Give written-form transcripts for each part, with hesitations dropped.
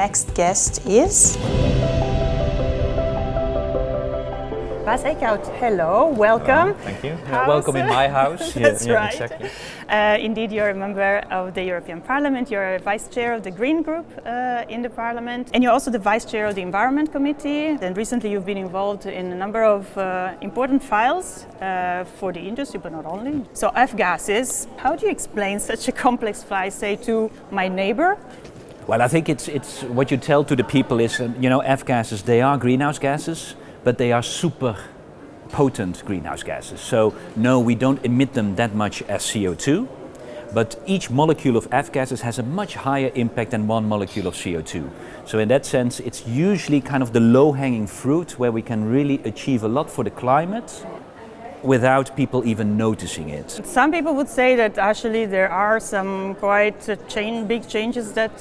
next guest is Bas EICKHOUT. Hello, welcome. Thank you. Welcome in my house. That's right. Exactly. Indeed, you're a member of the European Parliament. You're a vice chair of the Green Group in the Parliament, and you're also the vice chair of the Environment Committee. And recently, you've been involved in a number of important files for the industry, but not only. So, F-gases. How do you explain such a complex file, say, to my neighbor? Well, I think it's what you tell to the people is, F-gases. They are greenhouse gases, but they are super potent greenhouse gases. So no, we don't emit them that much as CO2, but each molecule of F-gases has a much higher impact than one molecule of CO2. So in that sense, it's usually kind of the low-hanging fruit where we can really achieve a lot for the climate without people even noticing it. Some people would say that actually there are some quite big changes that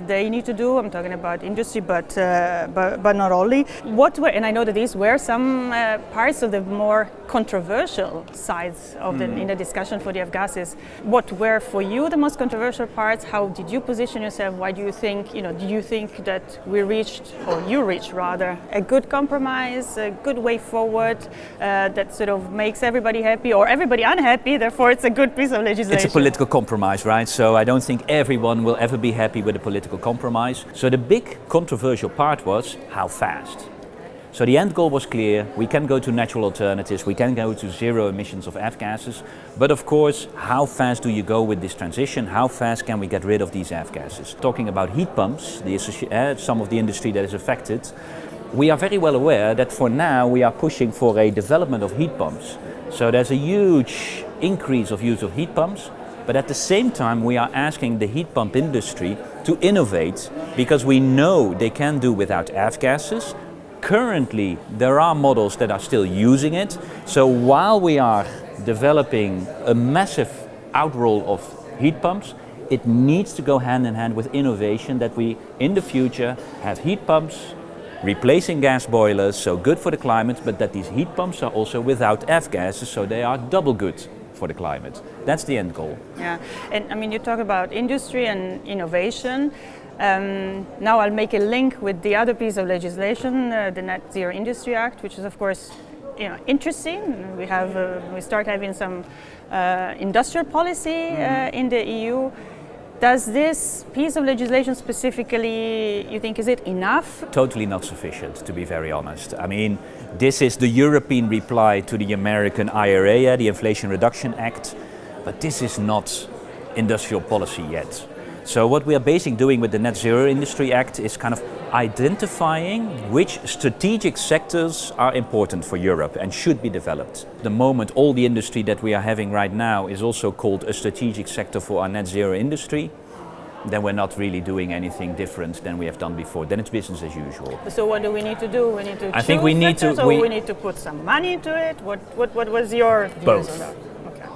they need to do. I'm talking about industry, but not only. And I know that these were some parts of the more controversial sides of in the discussion for the F-gases. What were for you the most controversial parts? How did you position yourself? Why do you think, do you think that you reached rather, a good compromise, a good way forward that sort of makes everybody happy or everybody unhappy, therefore it's a good piece of legislation? It's a political compromise, right? So I don't think everyone will ever be happy with a political compromise. So the big controversial part was how fast. So the end goal was clear. We can go to natural alternatives, we can go to zero emissions of F-gases, but of course, how fast do you go with this transition? How fast can we get rid of these F-gases? Talking about heat pumps, some of the industry that is affected, we are very well aware that for now we are pushing for a development of heat pumps. So there's a huge increase of use of heat pumps, but at the same time we are asking the heat pump industry to innovate because we know they can do without F-gases. Currently there are models that are still using it, so while we are developing a massive outroll of heat pumps, it needs to go hand in hand with innovation that we in the future have heat pumps replacing gas boilers, so good for the climate, but that these heat pumps are also without F-gases, so they are double good for the climate. That's the end goal. Yeah, and I mean, you talk about industry and innovation. Now I'll make a link with the other piece of legislation, the Net Zero Industry Act, which is of course interesting. We start having some industrial policy in the EU. Does this piece of legislation specifically, you think, is it enough? Totally not sufficient, to be very honest. I mean, this is the European reply to the American IRA, the Inflation Reduction Act, but this is not industrial policy yet. So what we are basically doing with the Net Zero Industry Act is kind of identifying which strategic sectors are important for Europe and should be developed. The moment all the industry that we are having right now is also called a strategic sector for our net zero industry, then we're not really doing anything different than we have done before. Then it's business as usual. So what do we need to do? We need to I think we need to. We need to put some money into it. What was your views on that?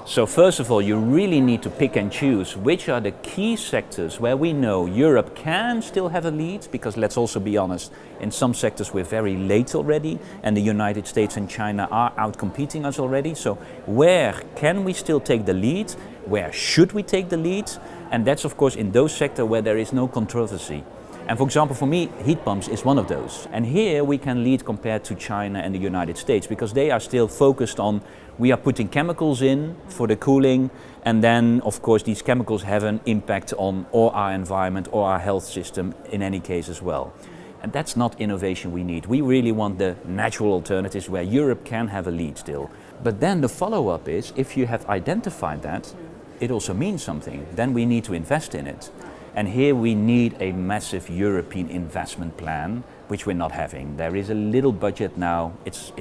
So first of all, you really need to pick and choose which are the key sectors where we know Europe can still have a lead, because let's also be honest, in some sectors we're very late already and the United States and China are outcompeting us already. So where can we still take the lead? Where should we take the lead? And that's of course in those sectors where there is no controversy. And for example, for me, heat pumps is one of those. And here we can lead compared to China and the United States, because they are still focused on, we are putting chemicals in for the cooling, and then of course these chemicals have an impact on or our environment or our health system in any case as well. And that's not innovation we need. We really want the natural alternatives where Europe can have a lead still. But then the follow-up is, if you have identified that, it also means something. Then we need to invest in it. And here we need a massive European investment plan, which we're not having. There is a little budget now, it's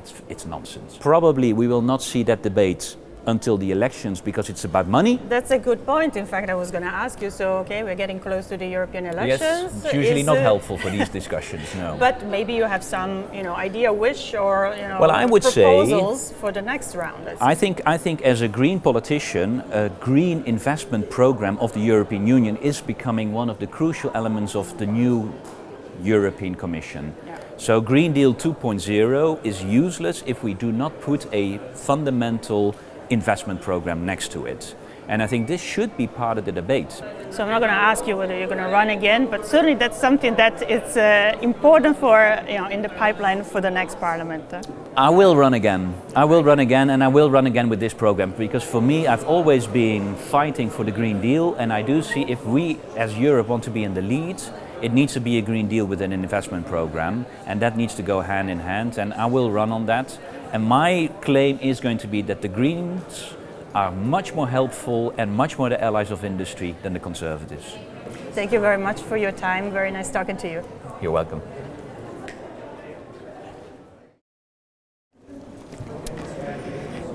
nonsense. Probably we will not see that debate until the elections, because it's about money. That's a good point. In fact, I was going to ask you, so okay, we're getting close to the European elections. Yes, it's usually not helpful for these discussions, no. But maybe you have some, idea, wish, or well, I would proposals for the next round. I think as a green politician, a green investment program of the European Union is becoming one of the crucial elements of the new European Commission. Yeah. So Green Deal 2.0 is useless if we do not put a fundamental investment program next to it. And I think this should be part of the debate. So I'm not going to ask you whether you're going to run again, but certainly that's something that is important for, in the pipeline for the next parliament. I will run again. I will run again, and I will run again with this program, because for me, I've always been fighting for the Green Deal, and I do see if we as Europe want to be in the lead, it needs to be a Green Deal with an investment program, and that needs to go hand in hand, and I will run on that. And my claim is going to be that the Greens are much more helpful and much more the allies of industry than the Conservatives. Thank you very much for your time. Very nice talking to you. You're welcome.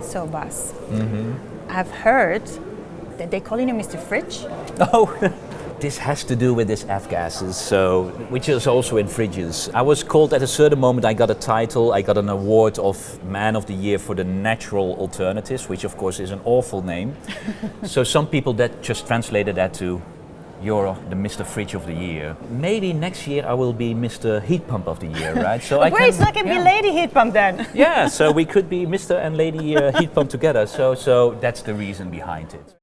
So, Bas, I've heard that they call you Mr. Fridge. Oh, this has to do with these F-gases, which is also in fridges. I was called at a certain moment, I got a title, I got an award of Man of the Year for the natural alternatives, which of course is an awful name. So some people that just translated that to, you're the Mr. Fridge of the Year. Maybe next year I will be Mr. Heat Pump of the Year, right? So Great, so I can be Lady Heat Pump then. Yeah, so we could be Mr. and Lady Heat Pump together. So that's the reason behind it.